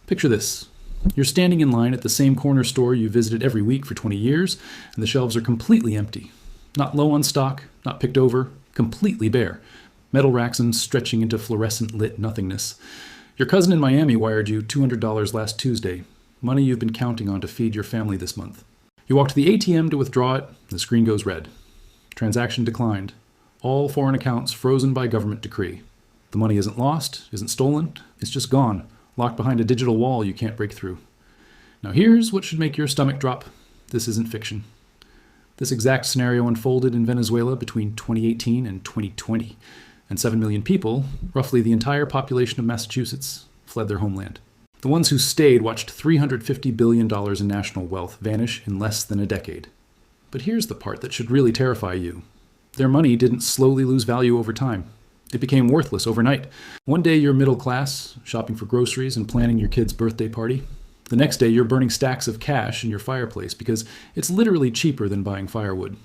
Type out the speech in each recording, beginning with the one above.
Picture this. You're standing in line at the same corner store you visited every week for 20 years, and the shelves are completely empty. Not low on stock, not picked over, completely bare. Metal racks stretching into fluorescent lit nothingness. Your cousin in Miami wired you $200 last Tuesday, money you've been counting on to feed your family this month. You walk to the ATM to withdraw it, and the screen goes red. Transaction declined. All foreign accounts frozen by government decree. The money isn't lost, isn't stolen, it's just gone, locked behind a digital wall you can't break through. Now here's what should make your stomach drop. This isn't fiction. This exact scenario unfolded in Venezuela between 2018 and 2020, and 7 million people, roughly the entire population of Massachusetts, fled their homeland. The ones who stayed watched $350 billion in national wealth vanish in less than a decade. But here's the part that should really terrify you. Their money didn't slowly lose value over time. It became worthless overnight. One day you're middle class, shopping for groceries and planning your kid's birthday party. The next day you're burning stacks of cash in your fireplace because it's literally cheaper than buying firewood.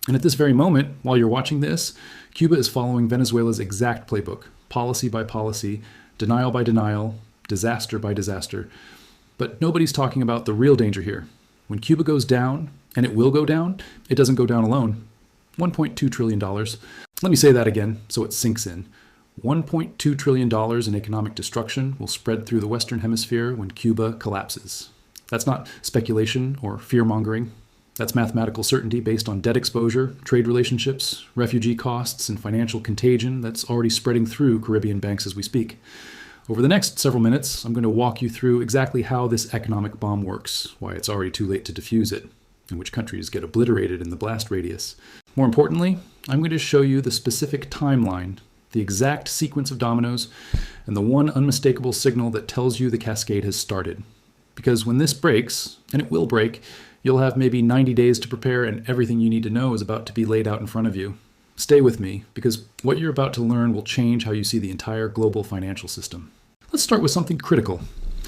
And at this very moment, while you're watching this, Cuba is following Venezuela's exact playbook, policy by policy, denial by denial, disaster by disaster. But nobody's talking about the real danger here. When Cuba goes down, and it will go down, it doesn't go down alone. $1.2 trillion. Let me say that again so it sinks in. $1.2 trillion in economic destruction will spread through the Western Hemisphere when Cuba collapses. That's not speculation or fear-mongering. That's mathematical certainty based on debt exposure, trade relationships, refugee costs, and financial contagion that's already spreading through Caribbean banks as we speak. Over the next several minutes, I'm going to walk you through exactly how this economic bomb works, why it's already too late to defuse it, and which countries get obliterated in the blast radius. More importantly, I'm going to show you the specific timeline, the exact sequence of dominoes, and the one unmistakable signal that tells you the cascade has started. Because when this breaks, and it will break, you'll have maybe 90 days to prepare and everything you need to know is about to be laid out in front of you. Stay with me, because what you're about to learn will change how you see the entire global financial system. Let's start with something critical.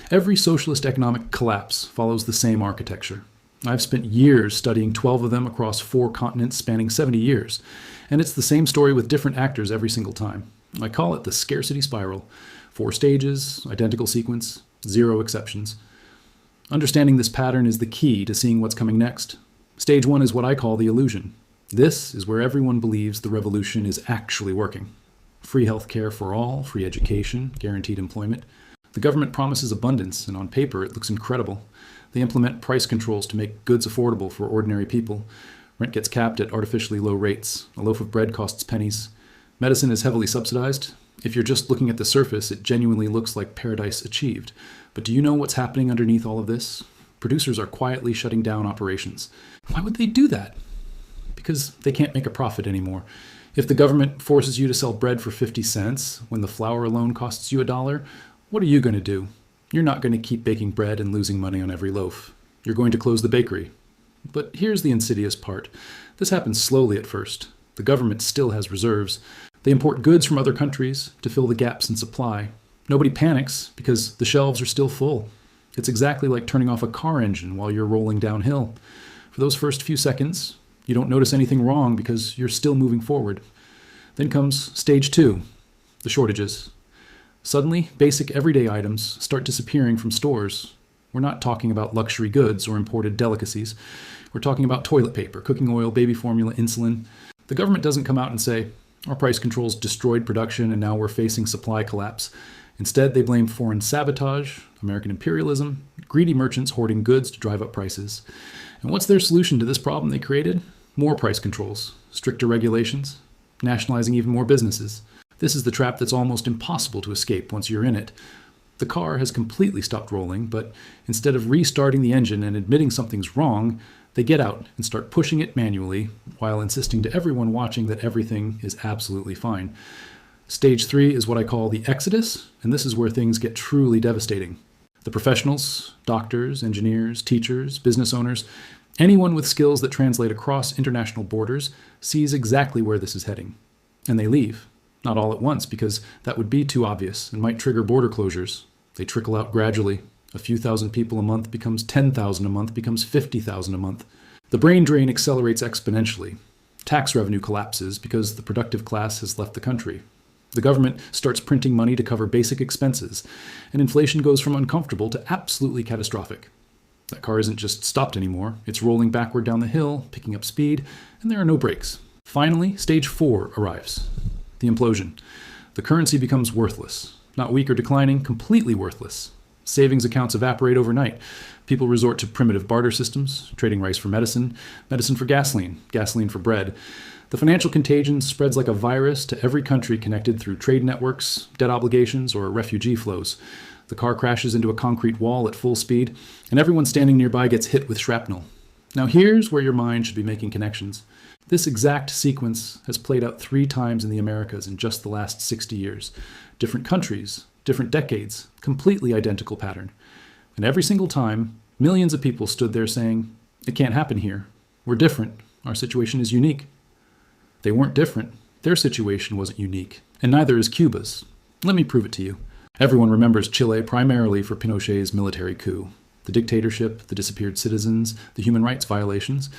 Every socialist economic collapse follows the same architecture. I've spent years studying 12 of them across 4 continents spanning 70 years, and it's the same story with different actors every single time. I call it the scarcity spiral. 4 stages, identical sequence, 0 exceptions. Understanding this pattern is the key to seeing what's coming next. Stage 1 is what I call the illusion. This is where everyone believes the revolution is actually working. Free healthcare for all, free education, guaranteed employment. The government promises abundance, and on paper it looks incredible. They implement price controls to make goods affordable for ordinary people. Rent gets capped at artificially low rates. A loaf of bread costs pennies. Medicine is heavily subsidized. If you're just looking at the surface, it genuinely looks like paradise achieved. But do you know what's happening underneath all of this? Producers are quietly shutting down operations. Why would they do that? Because they can't make a profit anymore. If the government forces you to sell bread for 50 cents when the flour alone costs you $1, what are you going to do? You're not going to keep baking bread and losing money on every loaf. You're going to close the bakery. But here's the insidious part. This happens slowly at first. The government still has reserves. They import goods from other countries to fill the gaps in supply. Nobody panics because the shelves are still full. It's exactly like turning off a car engine while you're rolling downhill. For those first few seconds, you don't notice anything wrong because you're still moving forward. Then comes stage 2, the shortages. Suddenly, basic everyday items start disappearing from stores. We're not talking about luxury goods or imported delicacies. We're talking about toilet paper, cooking oil, baby formula, insulin. The government doesn't come out and say, our price controls destroyed production and now we're facing supply collapse. Instead, they blame foreign sabotage, American imperialism, greedy merchants hoarding goods to drive up prices. And what's their solution to this problem they created? More price controls, stricter regulations, nationalizing even more businesses. This is the trap that's almost impossible to escape once you're in it. The car has completely stopped rolling, but instead of restarting the engine and admitting something's wrong, they get out and start pushing it manually while insisting to everyone watching that everything is absolutely fine. Stage 3 is what I call the exodus, and this is where things get truly devastating. The professionals, doctors, engineers, teachers, business owners, anyone with skills that translate across international borders sees exactly where this is heading. And they leave. Not all at once, because that would be too obvious and might trigger border closures. They trickle out gradually. A few thousand people a month becomes 10,000 a month, becomes 50,000 a month. The brain drain accelerates exponentially. Tax revenue collapses because the productive class has left the country. The government starts printing money to cover basic expenses, and inflation goes from uncomfortable to absolutely catastrophic. That car isn't just stopped anymore, it's rolling backward down the hill, picking up speed, and there are no brakes. Finally, stage 4 arrives. The implosion. The currency becomes worthless. Not weak or declining, completely worthless. Savings accounts evaporate overnight. People resort to primitive barter systems, trading rice for medicine, medicine for gasoline, gasoline for bread. The financial contagion spreads like a virus to every country connected through trade networks, debt obligations, or refugee flows. The car crashes into a concrete wall at full speed, and everyone standing nearby gets hit with shrapnel. Now here's where your mind should be making connections. This exact sequence has played out 3 times in the Americas in just the last 60 years. Different countries, different decades, completely identical pattern. And every single time, millions of people stood there saying, "It can't happen here. We're different. Our situation is unique." They weren't different. Their situation wasn't unique. And neither is Cuba's. Let me prove it to you. Everyone remembers Chile primarily for Pinochet's military coup. The dictatorship, the disappeared citizens, the human rights violations.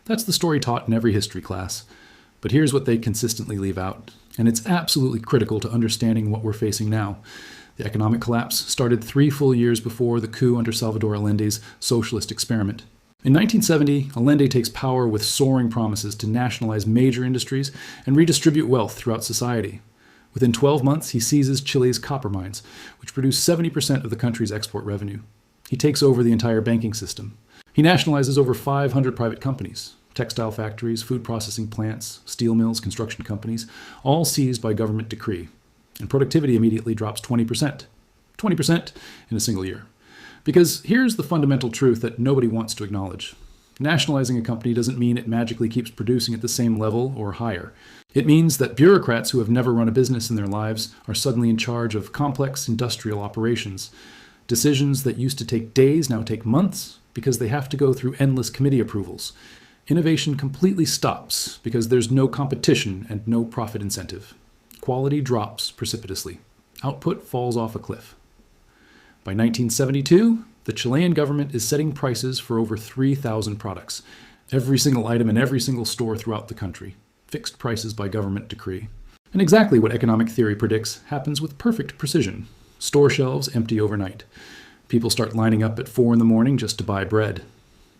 That's the story taught in every history class. But here's what they consistently leave out. And it's absolutely critical to understanding what we're facing now. The economic collapse started 3 full years before the coup under Salvador Allende's socialist experiment. In 1970, Allende takes power with soaring promises to nationalize major industries and redistribute wealth throughout society. Within 12 months, he seizes Chile's copper mines, which produce 70% of the country's export revenue. He takes over the entire banking system. He nationalizes over 500 private companies, textile factories, food processing plants, steel mills, construction companies, all seized by government decree. And productivity immediately drops 20%. 20% in a single year. Because here's the fundamental truth that nobody wants to acknowledge. Nationalizing a company doesn't mean it magically keeps producing at the same level or higher. It means that bureaucrats who have never run a business in their lives are suddenly in charge of complex industrial operations. Decisions that used to take days now take months because they have to go through endless committee approvals. Innovation completely stops because there's no competition and no profit incentive. Quality drops precipitously. Output falls off a cliff. By 1972, the Chilean government is setting prices for over 3,000 products, every single item in every single store throughout the country, fixed prices by government decree. And exactly what economic theory predicts happens with perfect precision. Store shelves empty overnight. People start lining up at 4 in the morning just to buy bread.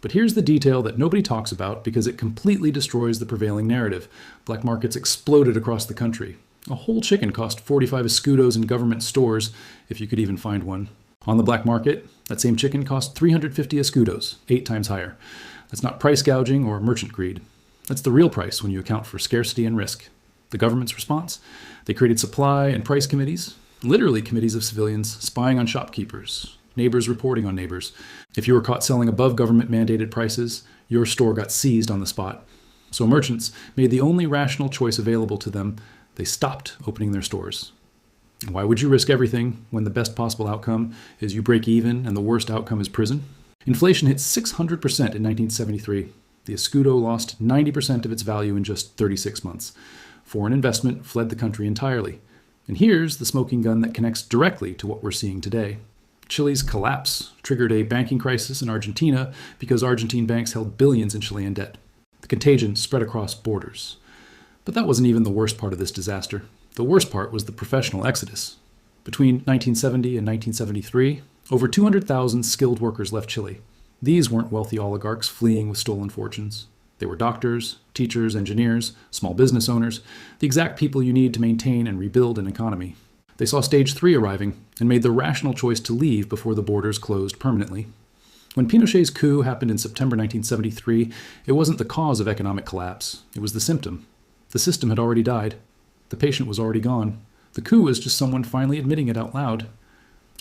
But here's the detail that nobody talks about because it completely destroys the prevailing narrative. Black markets exploded across the country. A whole chicken cost 45 escudos in government stores, if you could even find one. On the black market, that same chicken cost 350 escudos, 8 times higher. That's not price gouging or merchant greed. That's the real price when you account for scarcity and risk. The government's response? They created supply and price committees, literally committees of civilians spying on shopkeepers, neighbors reporting on neighbors. If you were caught selling above government-mandated prices, your store got seized on the spot. So merchants made the only rational choice available to them. They stopped opening their stores. Why would you risk everything when the best possible outcome is you break even and the worst outcome is prison? Inflation hit 600% in 1973. The escudo lost 90% of its value in just 36 months. Foreign investment fled the country entirely. And here's the smoking gun that connects directly to what we're seeing today. Chile's collapse triggered a banking crisis in Argentina because Argentine banks held billions in Chilean debt. The contagion spread across borders. But that wasn't even the worst part of this disaster. The worst part was the professional exodus. Between 1970 and 1973, over 200,000 skilled workers left Chile. These weren't wealthy oligarchs fleeing with stolen fortunes. They were doctors, teachers, engineers, small business owners, the exact people you need to maintain and rebuild an economy. They saw stage 3 arriving and made the rational choice to leave before the borders closed permanently. When Pinochet's coup happened in September 1973, it wasn't the cause of economic collapse. It was the symptom. The system had already died. The patient was already gone. The coup was just someone finally admitting it out loud.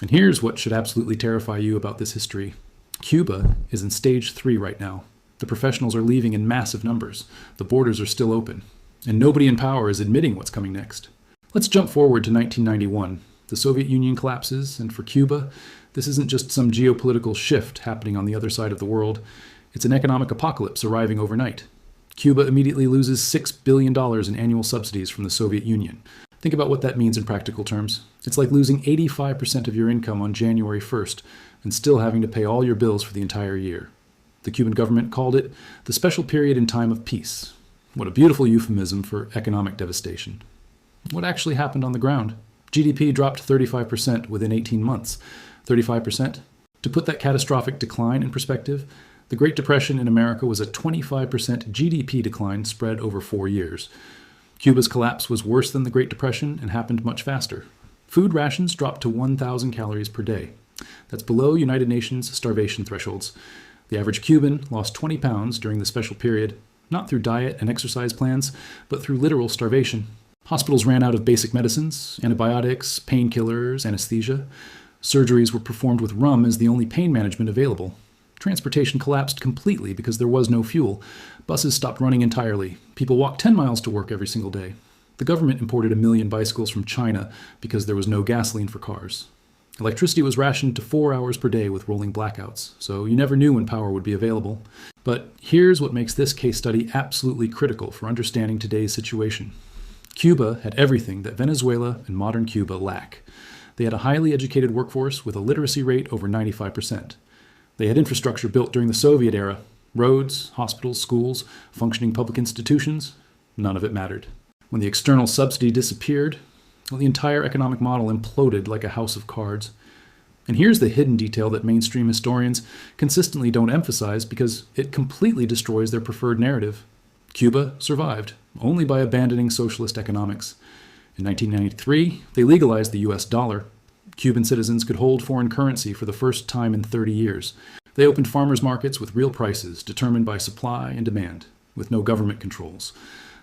And here's what should absolutely terrify you about this history. Cuba is in stage 3 right now. The professionals are leaving in massive numbers. The borders are still open. And nobody in power is admitting what's coming next. Let's jump forward to 1991. The Soviet Union collapses, and for Cuba, this isn't just some geopolitical shift happening on the other side of the world. It's an economic apocalypse arriving overnight. Cuba immediately loses $6 billion in annual subsidies from the Soviet Union. Think about what that means in practical terms. It's like losing 85% of your income on January 1st and still having to pay all your bills for the entire year. The Cuban government called it the special period in time of peace. What a beautiful euphemism for economic devastation. What actually happened on the ground? GDP dropped 35% within 18 months. 35%? To put that catastrophic decline in perspective, the Great Depression in America was a 25% GDP decline spread over 4 years. Cuba's collapse was worse than the Great Depression and happened much faster. Food rations dropped to 1,000 calories per day. That's below United Nations starvation thresholds. The average Cuban lost 20 pounds during the special period, not through diet and exercise plans, but through literal starvation. Hospitals ran out of basic medicines, antibiotics, painkillers, anesthesia. Surgeries were performed with rum as the only pain management available. Transportation collapsed completely because there was no fuel. Buses stopped running entirely. People walked 10 miles to work every single day. The government imported 1 million bicycles from China because there was no gasoline for cars. Electricity was rationed to 4 hours per day with rolling blackouts, so you never knew when power would be available. But here's what makes this case study absolutely critical for understanding today's situation. Cuba had everything that Venezuela and modern Cuba lack. They had a highly educated workforce with a literacy rate over 95%. They had infrastructure built during the Soviet era: roads, hospitals, schools, functioning public institutions. None of it mattered. When the external subsidy disappeared, well, the entire economic model imploded like a house of cards. And here's the hidden detail that mainstream historians consistently don't emphasize because it completely destroys their preferred narrative. Cuba survived only by abandoning socialist economics. In 1993, they legalized the US dollar. Cuban citizens could hold foreign currency for the first time in 30 years. They opened farmers' markets with real prices determined by supply and demand, with no government controls.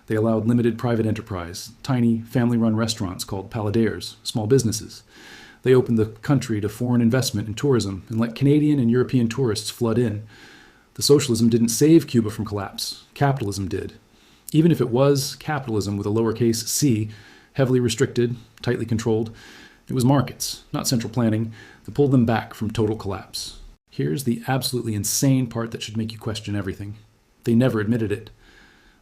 They allowed limited private enterprise, tiny family-run restaurants called paladeros, small businesses. They opened the country to foreign investment and tourism and let Canadian and European tourists flood in. The socialism didn't save Cuba from collapse. Capitalism did. Even if it was capitalism with a lowercase c, heavily restricted, tightly controlled, it was markets, not central planning, that pulled them back from total collapse. Here's the absolutely insane part that should make you question everything. They never admitted it.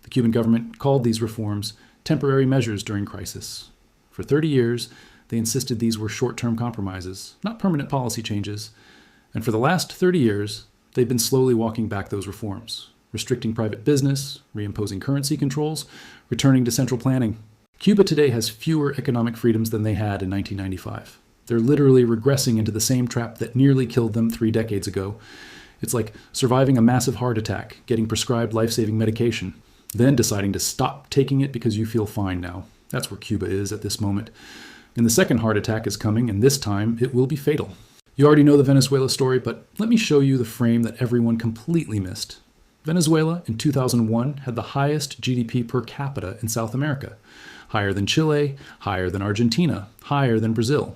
The Cuban government called these reforms temporary measures during crisis. For 30 years, they insisted these were short-term compromises, not permanent policy changes. And for the last 30 years, they've been slowly walking back those reforms, restricting private business, reimposing currency controls, returning to central planning. Cuba today has fewer economic freedoms than they had in 1995. They're literally regressing into the same trap that nearly killed them 3 decades ago. It's like surviving a massive heart attack, getting prescribed life-saving medication, then deciding to stop taking it because you feel fine now. That's where Cuba is at this moment. And the second heart attack is coming, and this time it will be fatal. You already know the Venezuela story, but let me show you the frame that everyone completely missed. Venezuela in 2001 had the highest GDP per capita in South America. Higher than Chile, higher than Argentina, higher than Brazil.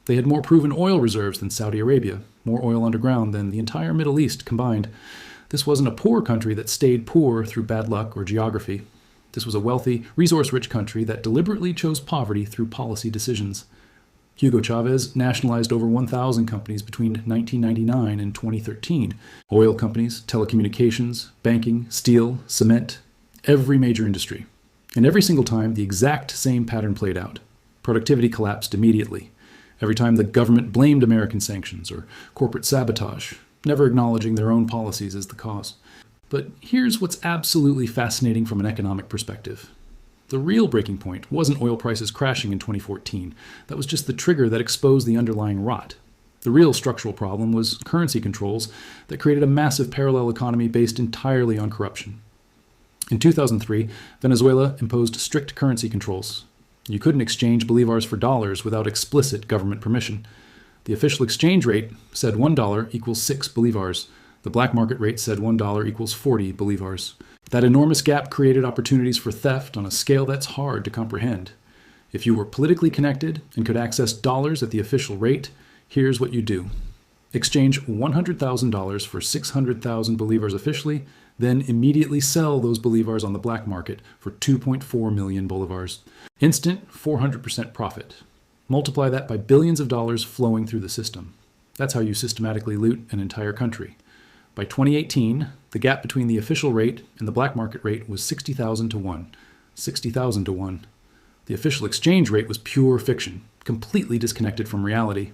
They had more proven oil reserves than Saudi Arabia, more oil underground than the entire Middle East combined. This wasn't a poor country that stayed poor through bad luck or geography. This was a wealthy, resource-rich country that deliberately chose poverty through policy decisions. Hugo Chavez nationalized over 1,000 companies between 1999 and 2013. Oil companies, telecommunications, banking, steel, cement, every major industry. And every single time, the exact same pattern played out. Productivity collapsed immediately. Every time the government blamed American sanctions or corporate sabotage, never acknowledging their own policies as the cause. But here's what's absolutely fascinating from an economic perspective. The real breaking point wasn't oil prices crashing in 2014. That was just the trigger that exposed the underlying rot. The real structural problem was currency controls that created a massive parallel economy based entirely on corruption. In 2003, Venezuela imposed strict currency controls. You couldn't exchange bolivars for dollars without explicit government permission. The official exchange rate said $1 equals 6 bolivars. The black market rate said $1 equals 40 bolivars. That enormous gap created opportunities for theft on a scale that's hard to comprehend. If you were politically connected and could access dollars at the official rate, here's what you do. Exchange $100,000 for 600,000 bolivars officially, then immediately sell those bolivars on the black market for 2.4 million bolivars. Instant 400% profit. Multiply that by billions of dollars flowing through the system. That's how you systematically loot an entire country. By 2018, the gap between the official rate and the black market rate was 60,000 to 1. 60,000 to 1. The official exchange rate was pure fiction, completely disconnected from reality.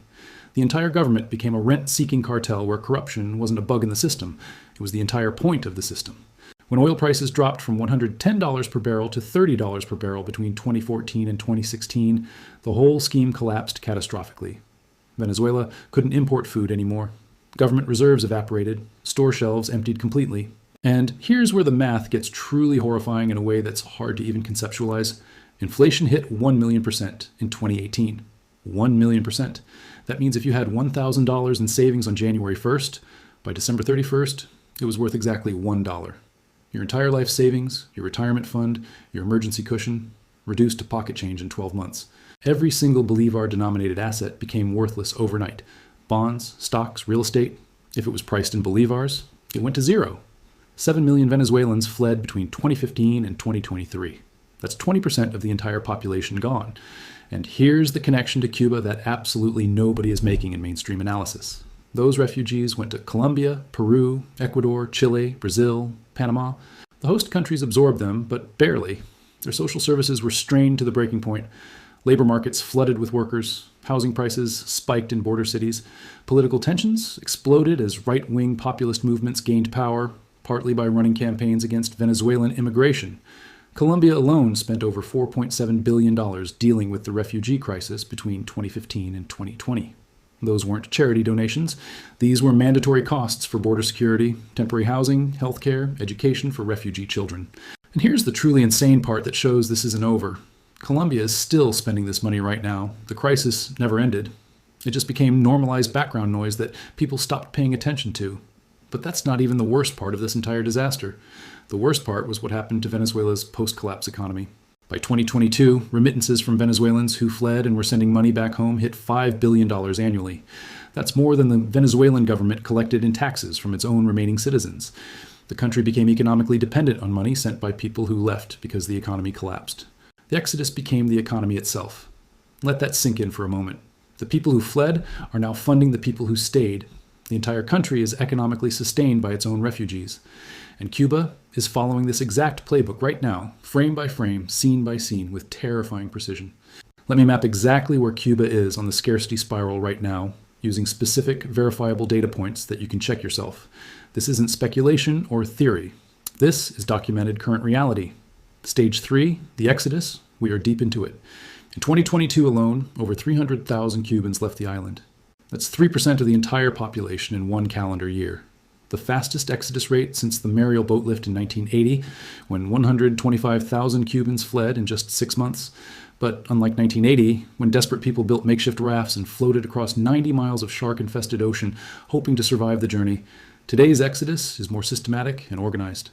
The entire government became a rent-seeking cartel where corruption wasn't a bug in the system. It was the entire point of the system. When oil prices dropped from $110 per barrel to $30 per barrel between 2014 and 2016, the whole scheme collapsed catastrophically. Venezuela couldn't import food anymore. Government reserves evaporated, store shelves emptied completely. And here's where the math gets truly horrifying in a way that's hard to even conceptualize. Inflation hit 1 million % in 2018. 1 million %. That means if you had $1,000 in savings on January 1st, by December 31st, it was worth exactly $1. Your entire life savings, your retirement fund, your emergency cushion, reduced to pocket change in 12 months. Every single Bolivar-denominated asset became worthless overnight. Bonds, stocks, real estate. If it was priced in Bolivars, it went to zero. 7 million Venezuelans fled between 2015 and 2023. That's 20% of the entire population gone. And here's the connection to Cuba that absolutely nobody is making in mainstream analysis. Those refugees went to Colombia, Peru, Ecuador, Chile, Brazil, Panama. The host countries absorbed them, but barely. Their social services were strained to the breaking point. Labor markets flooded with workers. Housing prices spiked in border cities. Political tensions exploded as right-wing populist movements gained power, partly by running campaigns against Venezuelan immigration. Colombia alone spent over $4.7 billion dealing with the refugee crisis between 2015 and 2020. Those weren't charity donations. These were mandatory costs for border security, temporary housing, healthcare, education for refugee children. And here's the truly insane part that shows this isn't over. Colombia is still spending this money right now. The crisis never ended. It just became normalized background noise that people stopped paying attention to. But that's not even the worst part of this entire disaster. The worst part was what happened to Venezuela's post-collapse economy. By 2022, remittances from Venezuelans who fled and were sending money back home hit $5 billion annually. That's more than the Venezuelan government collected in taxes from its own remaining citizens. The country became economically dependent on money sent by people who left because the economy collapsed. The exodus became the economy itself. Let that sink in for a moment. The people who fled are now funding the people who stayed. The entire country is economically sustained by its own refugees. And Cuba is following this exact playbook right now, frame by frame, scene by scene, with terrifying precision. Let me map exactly where Cuba is on the scarcity spiral right now, using specific, verifiable data points that you can check yourself. This isn't speculation or theory. This is documented current reality. Stage 3, the exodus, we are deep into it. In 2022 alone, over 300,000 Cubans left the island. That's 3% of the entire population in one calendar year. The fastest exodus rate since the Mariel boat lift in 1980, when 125,000 Cubans fled in just 6 months. But unlike 1980, when desperate people built makeshift rafts and floated across 90 miles of shark-infested ocean, hoping to survive the journey, today's exodus is more systematic and organized.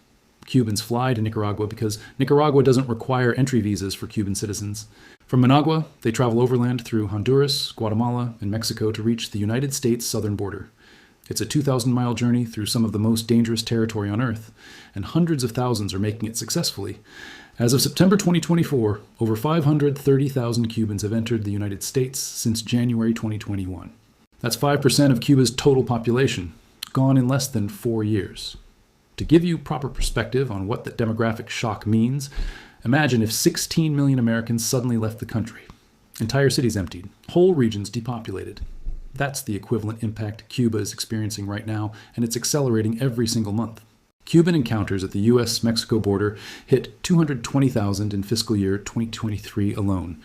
Cubans fly to Nicaragua because Nicaragua doesn't require entry visas for Cuban citizens. From Managua, they travel overland through Honduras, Guatemala, and Mexico to reach the United States southern border. It's a 2,000-mile journey through some of the most dangerous territory on Earth, and hundreds of thousands are making it successfully. As of September 2024, over 530,000 Cubans have entered the United States since January 2021. That's 5% of Cuba's total population, gone in less than 4 years. To give you proper perspective on what that demographic shock means, imagine if 16 million Americans suddenly left the country. Entire cities emptied, whole regions depopulated. That's the equivalent impact Cuba is experiencing right now, and it's accelerating every single month. Cuban encounters at the U.S.-Mexico border hit 220,000 in fiscal year 2023 alone.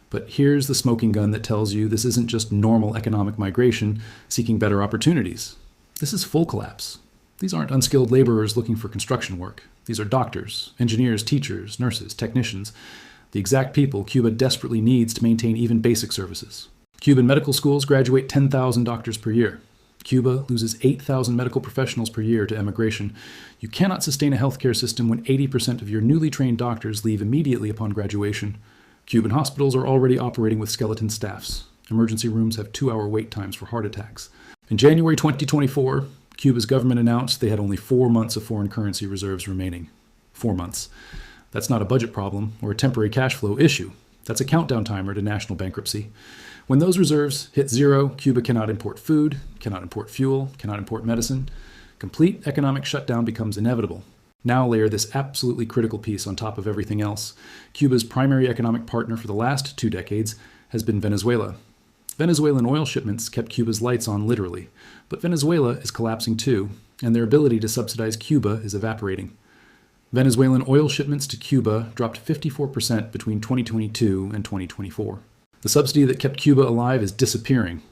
But here's the smoking gun that tells you this isn't just normal economic migration seeking better opportunities. This is full collapse. These aren't unskilled laborers looking for construction work. These are doctors, engineers, teachers, nurses, technicians, the exact people Cuba desperately needs to maintain even basic services. Cuban medical schools graduate 10,000 doctors per year. Cuba loses 8,000 medical professionals per year to emigration. You cannot sustain a healthcare system when 80% of your newly trained doctors leave immediately upon graduation. Cuban hospitals are already operating with skeleton staffs. Emergency rooms have 2-hour wait times for heart attacks. In January 2024, Cuba's government announced they had only 4 months of foreign currency reserves remaining. 4 months. That's not a budget problem or a temporary cash flow issue. That's a countdown timer to national bankruptcy. When those reserves hit zero, Cuba cannot import food, cannot import fuel, cannot import medicine. Complete economic shutdown becomes inevitable. Now layer this absolutely critical piece on top of everything else. Cuba's primary economic partner for the last 2 decades has been Venezuela. Venezuelan oil shipments kept Cuba's lights on literally, but Venezuela is collapsing too, and their ability to subsidize Cuba is evaporating. Venezuelan oil shipments to Cuba dropped 54% between 2022 and 2024. The subsidy that kept Cuba alive is disappearing.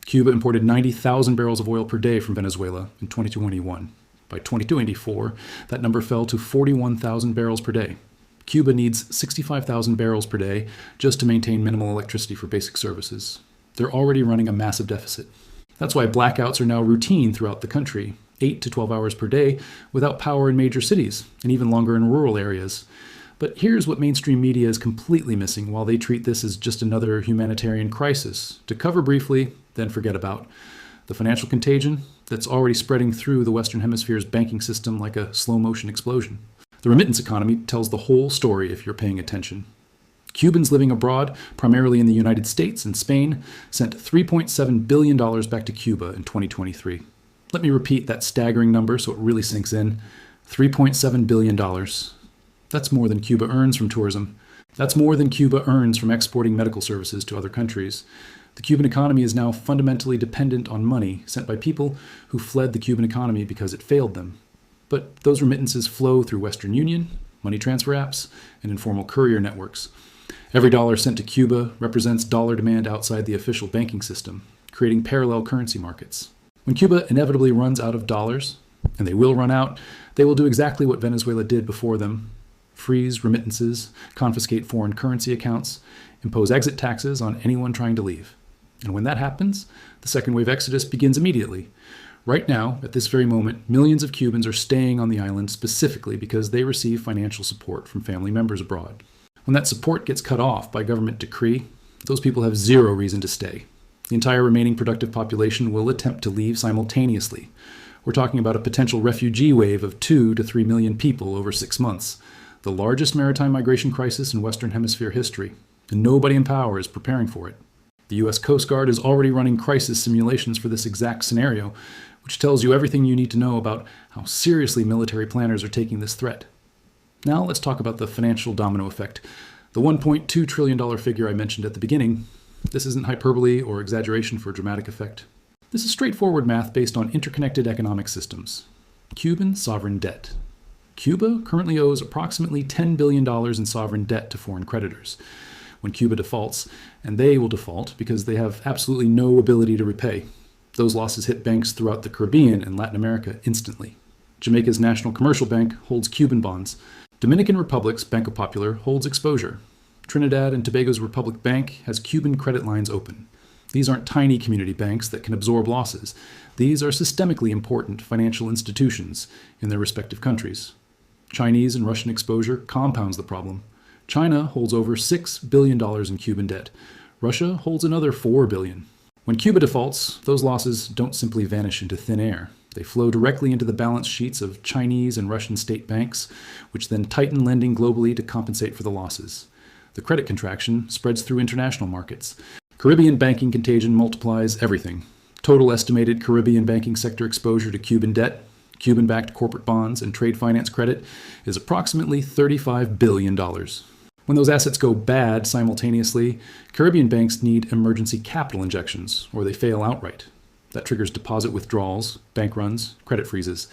Cuba imported 90,000 barrels of oil per day from Venezuela in 2021. By 2024, that number fell to 41,000 barrels per day. Cuba needs 65,000 barrels per day just to maintain minimal electricity for basic services. They're already running a massive deficit. That's why blackouts are now routine throughout the country, 8 to 12 hours per day without power in major cities, and even longer in rural areas. But here's what mainstream media is completely missing while they treat this as just another humanitarian crisis, to cover briefly, then forget about. The financial contagion that's already spreading through the Western Hemisphere's banking system like a slow-motion explosion. The remittance economy tells the whole story if you're paying attention. Cubans living abroad, primarily in the United States and Spain, sent $3.7 billion back to Cuba in 2023. Let me repeat that staggering number so it really sinks in. $3.7 billion. That's more than Cuba earns from tourism. That's more than Cuba earns from exporting medical services to other countries. The Cuban economy is now fundamentally dependent on money sent by people who fled the Cuban economy because it failed them. But those remittances flow through Western Union, money transfer apps, and informal courier networks. Every dollar sent to Cuba represents dollar demand outside the official banking system, creating parallel currency markets. When Cuba inevitably runs out of dollars, and they will run out, they will do exactly what Venezuela did before them: freeze remittances, confiscate foreign currency accounts, impose exit taxes on anyone trying to leave. And when that happens, the second wave exodus begins immediately. Right now, at this very moment, millions of Cubans are staying on the island specifically because they receive financial support from family members abroad. When that support gets cut off by government decree, those people have zero reason to stay. The entire remaining productive population will attempt to leave simultaneously. We're talking about a potential refugee wave of 2 to 3 million people over 6 months, the largest maritime migration crisis in Western Hemisphere history, and nobody in power is preparing for it. The U.S. Coast Guard is already running crisis simulations for this exact scenario, which tells you everything you need to know about how seriously military planners are taking this threat. Now let's talk about the financial domino effect, the $1.2 trillion figure I mentioned at the beginning. This isn't hyperbole or exaggeration for dramatic effect. This is straightforward math based on interconnected economic systems. Cuban sovereign debt. Cuba currently owes approximately $10 billion in sovereign debt to foreign creditors. When Cuba defaults, and they will default because they have absolutely no ability to repay, those losses hit banks throughout the Caribbean and Latin America instantly. Jamaica's National Commercial Bank holds Cuban bonds. Dominican Republic's Banco Popular holds exposure. Trinidad and Tobago's Republic Bank has Cuban credit lines open. These aren't tiny community banks that can absorb losses. These are systemically important financial institutions in their respective countries. Chinese and Russian exposure compounds the problem. China holds over $6 billion in Cuban debt. Russia holds another $4 billion. When Cuba defaults, those losses don't simply vanish into thin air. They flow directly into the balance sheets of Chinese and Russian state banks, which then tighten lending globally to compensate for the losses. The credit contraction spreads through international markets. Caribbean banking contagion multiplies everything. Total estimated Caribbean banking sector exposure to Cuban debt, Cuban-backed corporate bonds, and trade finance credit is approximately $35 billion. When those assets go bad simultaneously, Caribbean banks need emergency capital injections, or they fail outright. That triggers deposit withdrawals, bank runs, credit freezes.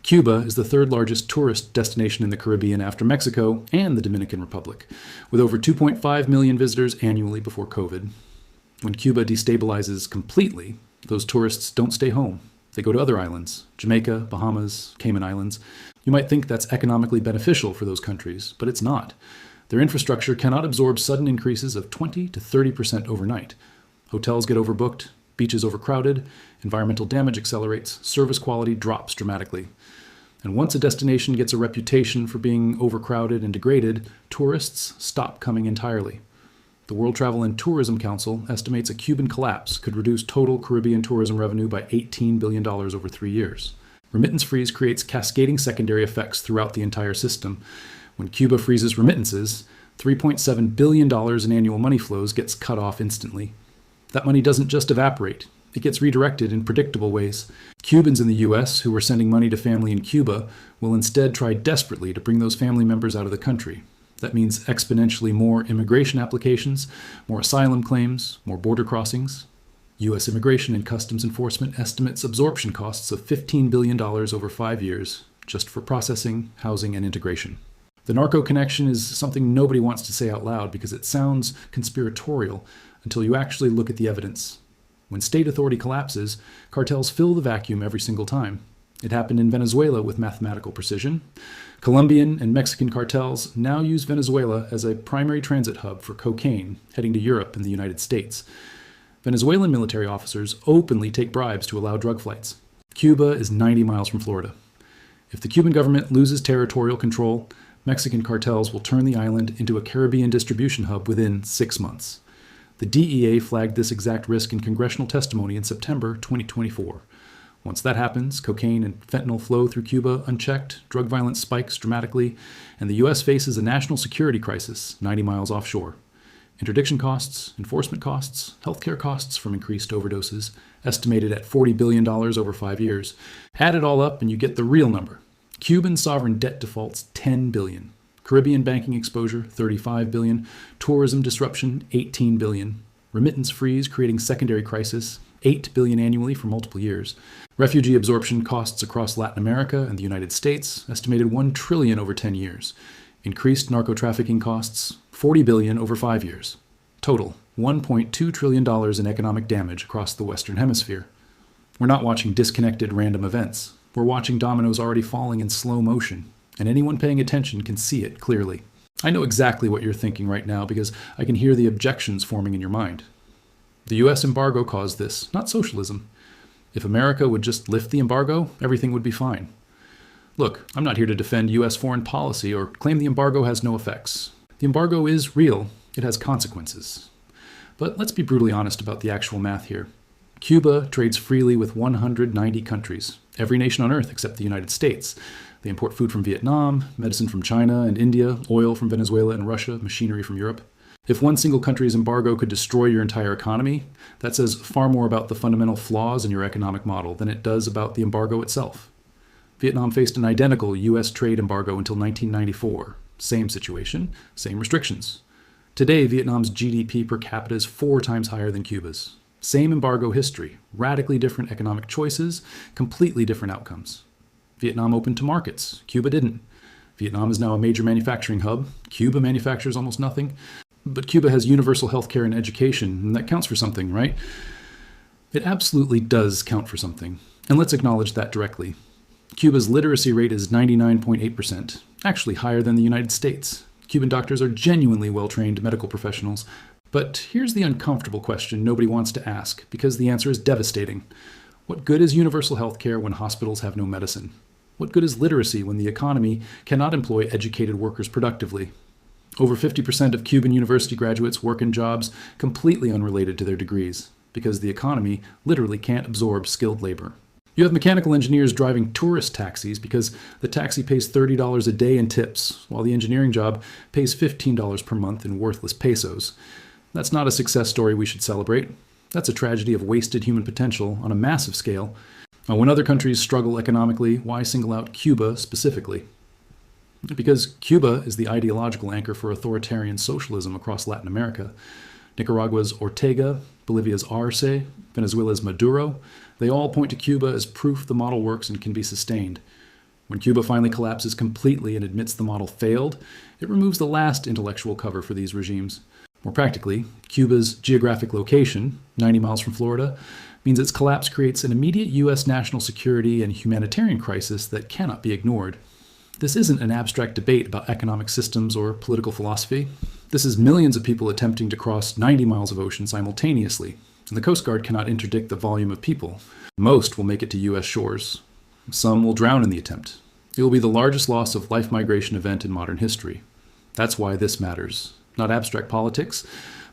Cuba is the third largest tourist destination in the Caribbean after Mexico and the Dominican Republic, with over 2.5 million visitors annually before COVID. When Cuba destabilizes completely, those tourists don't stay home. They go to other islands, Jamaica, Bahamas, Cayman Islands. You might think that's economically beneficial for those countries, but it's not. Their infrastructure cannot absorb sudden increases of 20 to 30% overnight. Hotels get overbooked, beaches overcrowded, environmental damage accelerates, service quality drops dramatically. And once a destination gets a reputation for being overcrowded and degraded, tourists stop coming entirely. The World Travel and Tourism Council estimates a Cuban collapse could reduce total Caribbean tourism revenue by $18 billion over 3 years. Remittance freeze creates cascading secondary effects throughout the entire system. When Cuba freezes remittances, $3.7 billion in annual money flows gets cut off instantly. That money doesn't just evaporate. It gets redirected in predictable ways. Cubans in the U.S. who are sending money to family in Cuba will instead try desperately to bring those family members out of the country. That means exponentially more immigration applications, more asylum claims, more border crossings. U.S. Immigration and Customs Enforcement estimates absorption costs of $15 billion over 5 years, just for processing, housing, and integration. The narco connection is something nobody wants to say out loud because it sounds conspiratorial until you actually look at the evidence. When state authority collapses, cartels fill the vacuum every single time. It happened in Venezuela with mathematical precision. Colombian and Mexican cartels now use Venezuela as a primary transit hub for cocaine heading to Europe and the United States. Venezuelan military officers openly take bribes to allow drug flights. Cuba is 90 miles from Florida. If the Cuban government loses territorial control, Mexican cartels will turn the island into a Caribbean distribution hub within 6 months. The DEA flagged this exact risk in congressional testimony in September 2024. Once that happens, cocaine and fentanyl flow through Cuba unchecked, drug violence spikes dramatically, and the U.S. faces a national security crisis 90 miles offshore. Interdiction costs, enforcement costs, healthcare costs from increased overdoses, estimated at $40 billion over 5 years. Add it all up and you get the real number. Cuban sovereign debt defaults, $10 billion. Caribbean banking exposure, $35 billion. Tourism disruption, $18 billion. Remittance freeze creating secondary crisis, $8 billion annually for multiple years. Refugee absorption costs across Latin America and the United States, estimated $1 trillion over 10 years. Increased narco trafficking costs, $40 billion over 5 years. Total, $1.2 trillion in economic damage across the Western Hemisphere. We're not watching disconnected random events. We're watching dominoes already falling in slow motion, and anyone paying attention can see it clearly. I know exactly what you're thinking right now because I can hear the objections forming in your mind. The U.S. embargo caused this, not socialism. If America would just lift the embargo, everything would be fine. Look, I'm not here to defend U.S. foreign policy or claim the embargo has no effects. The embargo is real. It has consequences. But let's be brutally honest about the actual math here. Cuba trades freely with 190 countries, every nation on earth except the United States. They import food from Vietnam, medicine from China and India, oil from Venezuela and Russia, machinery from Europe. If one single country's embargo could destroy your entire economy, that says far more about the fundamental flaws in your economic model than it does about the embargo itself. Vietnam faced an identical U.S. trade embargo until 1994. Same situation, same restrictions. Today, Vietnam's GDP per capita is 4 times higher than Cuba's. Same embargo history, radically different economic choices, completely different outcomes. Vietnam opened to markets. Cuba didn't. Vietnam is now a major manufacturing hub. Cuba manufactures almost nothing. But Cuba has universal healthcare and education, and that counts for something, right? It absolutely does count for something. And let's acknowledge that directly. Cuba's literacy rate is 99.8%, actually higher than the United States. Cuban doctors are genuinely well-trained medical professionals. But here's the uncomfortable question nobody wants to ask, because the answer is devastating. What good is universal healthcare when hospitals have no medicine? What good is literacy when the economy cannot employ educated workers productively? Over 50% of Cuban university graduates work in jobs completely unrelated to their degrees, because the economy literally can't absorb skilled labor. You have mechanical engineers driving tourist taxis because the taxi pays $30 a day in tips, while the engineering job pays $15 per month in worthless pesos. That's not a success story we should celebrate. That's a tragedy of wasted human potential on a massive scale. Now, when other countries struggle economically, why single out Cuba specifically? Because Cuba is the ideological anchor for authoritarian socialism across Latin America. Nicaragua's Ortega, Bolivia's Arce, Venezuela's Maduro, they all point to Cuba as proof the model works and can be sustained. When Cuba finally collapses completely and admits the model failed, it removes the last intellectual cover for these regimes. More practically, Cuba's geographic location, 90 miles from Florida, means its collapse creates an immediate U.S. national security and humanitarian crisis that cannot be ignored. This isn't an abstract debate about economic systems or political philosophy. This is millions of people attempting to cross 90 miles of ocean simultaneously, and the Coast Guard cannot interdict the volume of people. Most will make it to U.S. shores. Some will drown in the attempt. It will be the largest loss of life migration event in modern history. That's why this matters. Not abstract politics,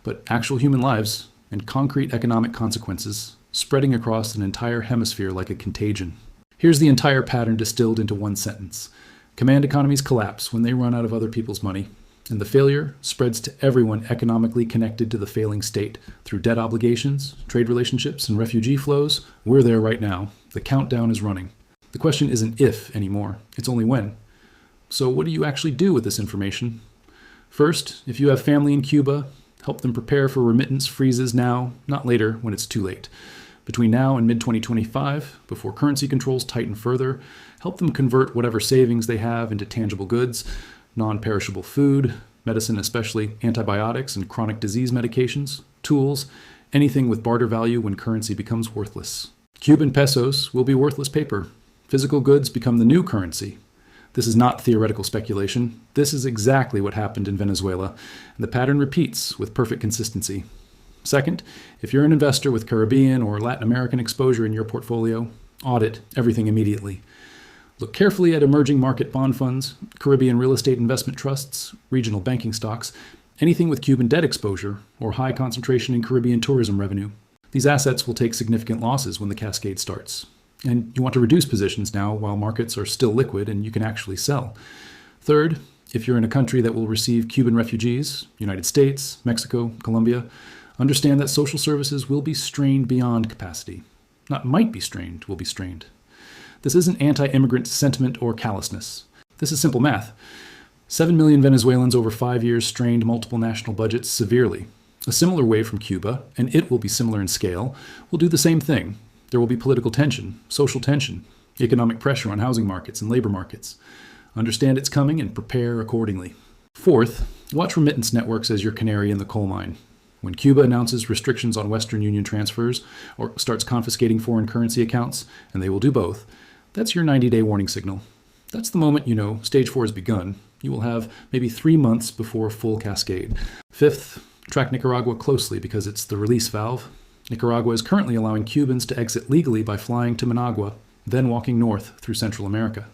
but actual human lives and concrete economic consequences spreading across an entire hemisphere like a contagion. Here's the entire pattern distilled into one sentence. Command economies collapse when they run out of other people's money, and the failure spreads to everyone economically connected to the failing state through debt obligations, trade relationships, and refugee flows. We're there right now. The countdown is running. The question isn't if anymore, it's only when. So what do you actually do with this information? First, if you have family in Cuba, help them prepare for remittance freezes now, not later when it's too late. Between now and mid-2025, before currency controls tighten further, help them convert whatever savings they have into tangible goods, non-perishable food, medicine, especially antibiotics and chronic disease medications, tools, anything with barter value when currency becomes worthless. Cuban pesos will be worthless paper. Physical goods become the new currency. This is not theoretical speculation. This is exactly what happened in Venezuela, and the pattern repeats with perfect consistency. Second, if you're an investor with Caribbean or Latin American exposure in your portfolio, audit everything immediately. Look carefully at emerging market bond funds, Caribbean real estate investment trusts, regional banking stocks, anything with Cuban debt exposure or high concentration in Caribbean tourism revenue. These assets will take significant losses when the cascade starts. And you want to reduce positions now while markets are still liquid and you can actually sell. Third, if you're in a country that will receive Cuban refugees, United States, Mexico, Colombia, understand that social services will be strained beyond capacity. Not might be strained, will be strained. This isn't anti-immigrant sentiment or callousness. This is simple math. 7 million Venezuelans over 5 years strained multiple national budgets severely. A similar wave from Cuba, and it will be similar in scale, will do the same thing. There will be political tension, social tension, economic pressure on housing markets and labor markets. Understand it's coming and prepare accordingly. Fourth, watch remittance networks as your canary in the coal mine. When Cuba announces restrictions on Western Union transfers or starts confiscating foreign currency accounts, and they will do both, that's your 90-day warning signal. That's the moment you know stage 4 has begun. You will have maybe 3 months before full cascade. Fifth, track Nicaragua closely because it's the release valve. Nicaragua is currently allowing Cubans to exit legally by flying to Managua, then walking north through Central America.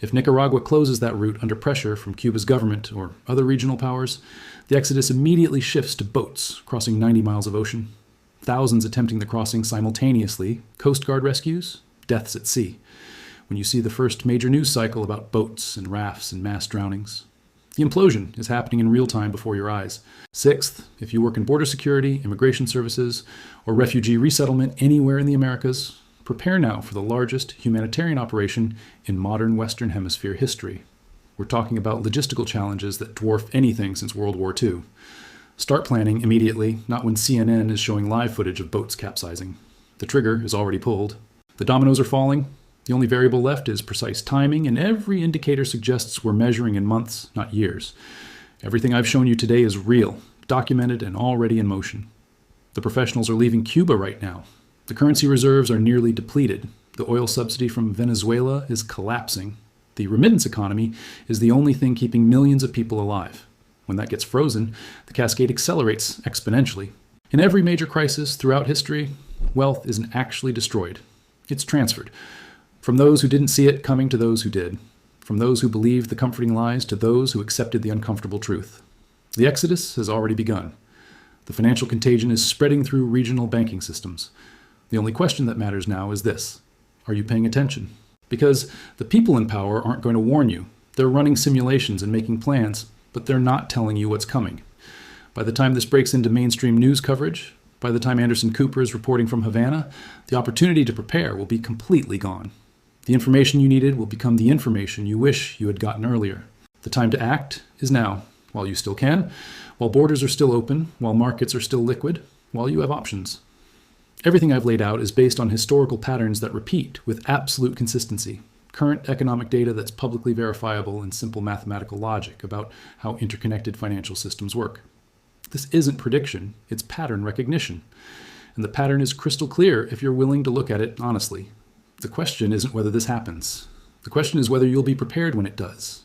If Nicaragua closes that route under pressure from Cuba's government or other regional powers, the exodus immediately shifts to boats crossing 90 miles of ocean. Thousands attempting the crossing simultaneously, Coast Guard rescues, deaths at sea. When you see the first major news cycle about boats and rafts and mass drownings. The implosion is happening in real time before your eyes. Sixth, if you work in border security, immigration services, or refugee resettlement anywhere in the Americas, prepare now for the largest humanitarian operation in modern Western Hemisphere history. We're talking about logistical challenges that dwarf anything since World War II. Start planning immediately, not when CNN is showing live footage of boats capsizing. The trigger is already pulled. The dominoes are falling. The only variable left is precise timing, and every indicator suggests we're measuring in months, not years. Everything I've shown you today is real, documented, and already in motion. The professionals are leaving Cuba right now. The currency reserves are nearly depleted. The oil subsidy from Venezuela is collapsing. The remittance economy is the only thing keeping millions of people alive. When that gets frozen, the cascade accelerates exponentially. In every major crisis throughout history, wealth isn't actually destroyed. It's transferred. From those who didn't see it coming to those who did. From those who believed the comforting lies to those who accepted the uncomfortable truth. The exodus has already begun. The financial contagion is spreading through regional banking systems. The only question that matters now is this: are you paying attention? Because the people in power aren't going to warn you. They're running simulations and making plans, but they're not telling you what's coming. By the time this breaks into mainstream news coverage, by the time Anderson Cooper is reporting from Havana, the opportunity to prepare will be completely gone. The information you needed will become the information you wish you had gotten earlier. The time to act is now, while you still can, while borders are still open, while markets are still liquid, while you have options. Everything I've laid out is based on historical patterns that repeat with absolute consistency, current economic data that's publicly verifiable, and simple mathematical logic about how interconnected financial systems work. This isn't prediction, it's pattern recognition. And the pattern is crystal clear if you're willing to look at it honestly. The question isn't whether this happens. The question is whether you'll be prepared when it does.